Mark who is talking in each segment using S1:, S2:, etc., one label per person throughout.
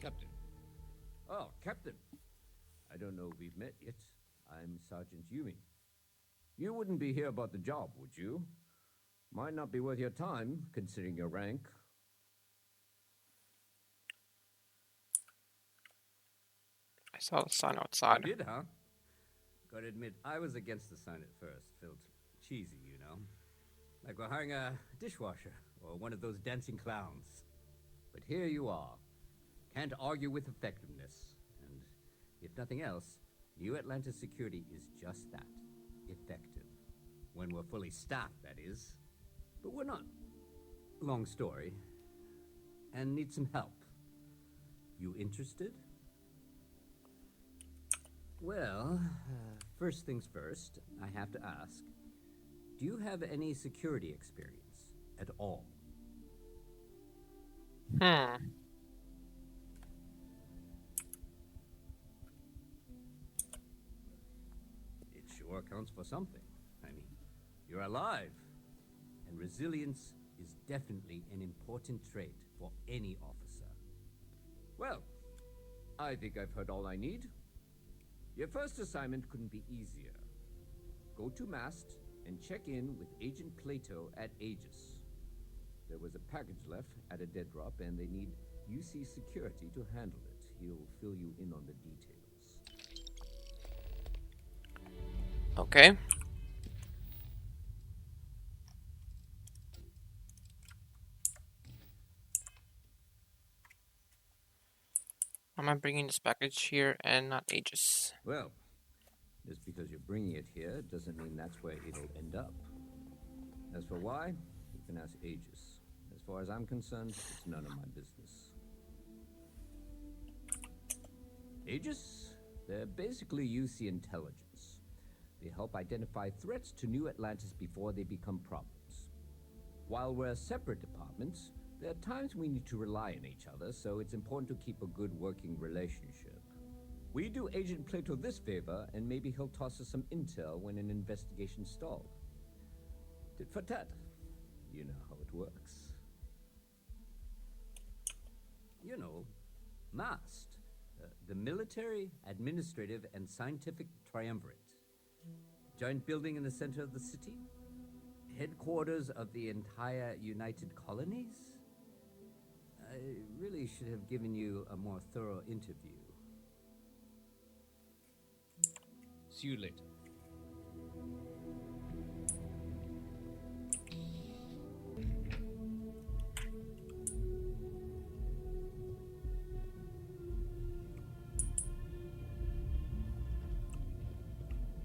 S1: Captain. Oh, Captain. I don't know if we've met yet. I'm Sergeant Yumi. You wouldn't be here about the job, would you? Might not be worth your time, considering your rank.
S2: I saw the sign outside.
S1: You did, huh? Gotta admit, I was against the sign at first. Felt cheesy, you know? Like we're hiring a dishwasher or one of those dancing clowns. But here you are. Can't argue with effectiveness. And if nothing else, New Atlantis security is just that. Effective. When we're fully staffed, that is. But we're not. Long story. And need some help. You interested? Well, first things first, I have to ask, do you have any security experience at all? It sure counts for something. I mean, you're alive. And resilience is definitely an important trait for any officer. Well, I think I've heard all I need. Your first assignment couldn't be easier. Go to Mast and check in with Agent Plato at Aegis. There was a package left at a dead drop, and they need UC security to handle it. He'll fill you in on the details.
S2: Okay. Am I bringing this package here and not Aegis?
S1: Well, just because you're bringing it here doesn't mean that's where it'll end up. As for why, you can ask Aegis. As far as I'm concerned, it's none of my business. Aegis? They're basically UC intelligence. They help identify threats to New Atlantis before they become problems. While we're separate departments, there are times we need to rely on each other, so it's important to keep a good working relationship. We do Agent Plato this favor, and maybe he'll toss us some intel when an investigation stalled. Tit for tat. You know how it works. You know, MAST, the Military, Administrative, and Scientific Triumvirate. Giant building in the center of the city? Headquarters of the entire United Colonies? I really should have given you a more thorough interview. See you later.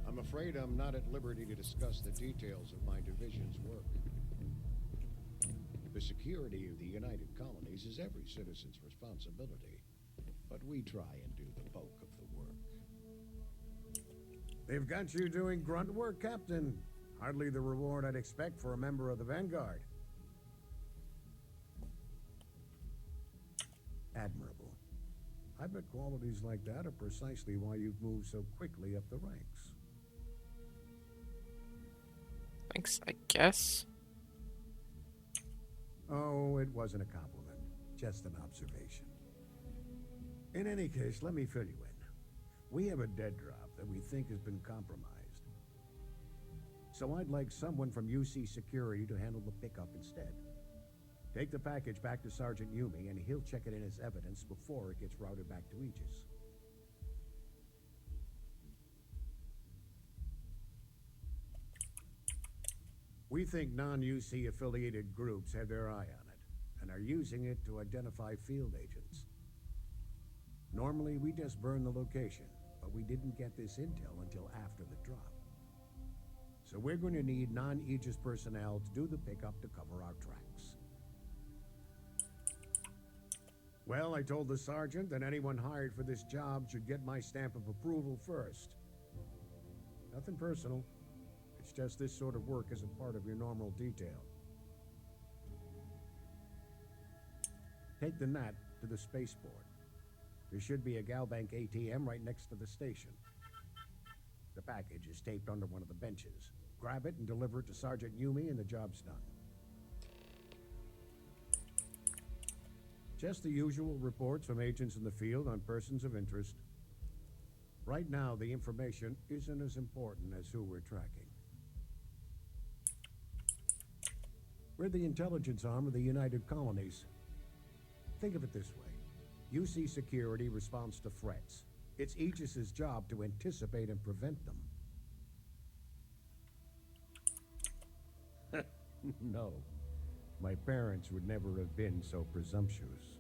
S3: I'm afraid I'm not at liberty to discuss the details of my division's work. The security of the United Colonies is every citizen's responsibility, but we try and do the bulk of the work.
S4: They've got you doing grunt work, Captain. Hardly the reward I'd expect for a member of the Vanguard. Admirable. I bet qualities like that are precisely why you've moved so quickly up the ranks.
S2: Thanks, I guess.
S4: Oh, it wasn't a compliment. Just an observation. In any case, let me fill you in. We have a dead drop that we think has been compromised. So I'd like someone from UC Security to handle the pickup instead. Take the package back to Sergeant Yumi, and he'll check it in as evidence before it gets routed back to Aegis. We think non-UC affiliated groups have their eye on it, and are using it to identify field agents. Normally, we just burn the location, but we didn't get this intel until after the drop. So we're going to need non-Aegis personnel to do the pickup to cover our tracks. Well, I told the sergeant that anyone hired for this job should get my stamp of approval first. Nothing personal. It's just this sort of work isn't part of your normal detail. Take the Nat to the spaceport. There should be a Galbank ATM right next to the station. The package is taped under one of the benches. Grab it and deliver it to Sergeant Yumi and the job's done. Just the usual reports from agents in the field on persons of interest. Right now, the information isn't as important as who we're tracking. We're the intelligence arm of the United Colonies. Think of it this way. UC Security responds to threats. It's Aegis's job to anticipate and prevent them. No. My parents would never have been so presumptuous.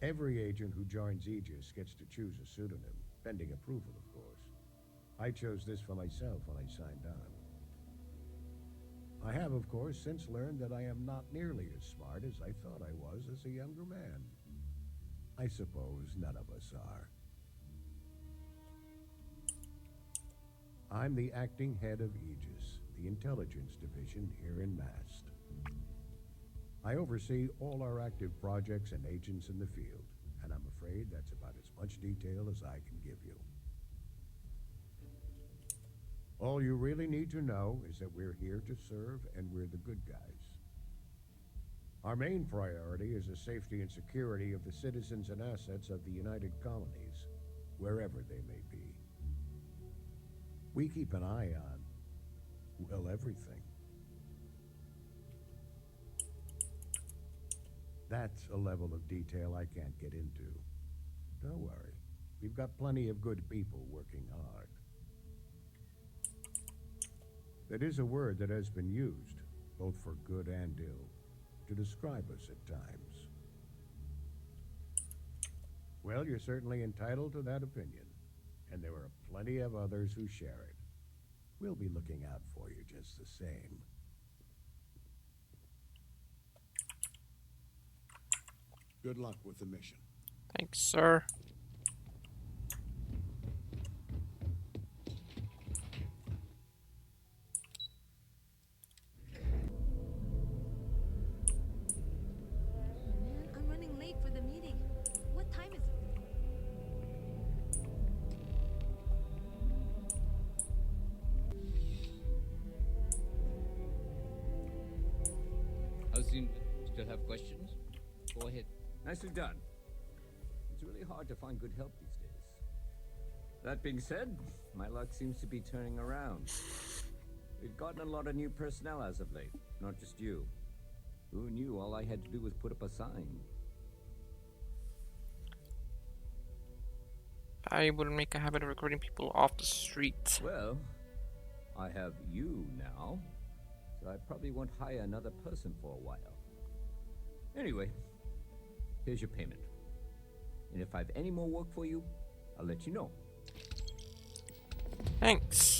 S4: Every agent who joins Aegis gets to choose a pseudonym, pending approval, of course. I chose this for myself when I signed on. I have, of course, since learned that I am not nearly as smart as I thought I was as a younger man. I suppose none of us are. I'm the acting head of Aegis, the intelligence division here in Mast. I oversee all our active projects and agents in the field, and I'm afraid that's about as much detail as I can give you. All you really need to know is that we're here to serve and we're the good guys. Our main priority is the safety and security of the citizens and assets of the United Colonies, wherever they may be. We keep an eye on, well, everything. That's a level of detail I can't get into. Don't worry. We've got plenty of good people working hard. That is a word that has been used, both for good and ill, to describe us at times. Well, you're certainly entitled to that opinion, and there are plenty of others who share it. We'll be looking out for you just the same.
S3: Good luck with the mission.
S2: Thanks, sir.
S5: Man, I'm running late for the meeting. What time is it?
S6: How's the still have questions? Go ahead.
S1: Nicely done. It's really hard to find good help these days. That being said, my luck seems to be turning around. We've gotten a lot of new personnel as of late, not just you. Who knew all I had to do was put up a sign?
S2: I wouldn't make a habit of recruiting people off the street.
S1: Well, I have you now, so I probably won't hire another person for a while. Anyway, here's your payment. And if I have any more work for you, I'll let you know.
S2: Thanks.